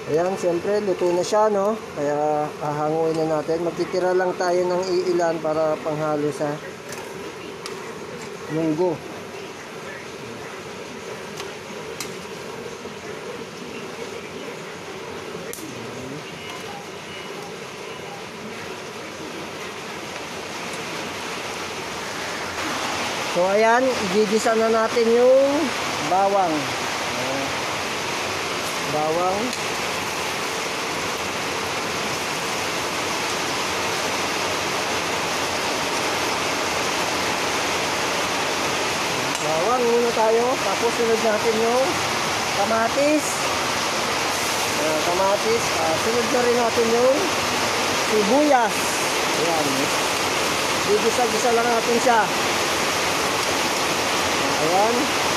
Ayan, siyempre, luto na siya, no? Kaya hahanguin na natin. Magtitira lang tayo ng iilan para panghalo sa munggo. So, ayan, igigisa na natin yung bawang. Bawang. Bawang muna tayo, tapos sunod natin yung kamatis. Kamatis, sunod na rin natin yung sibuyas. Ayan, gigisa-gisa lang natin siya. Ayan.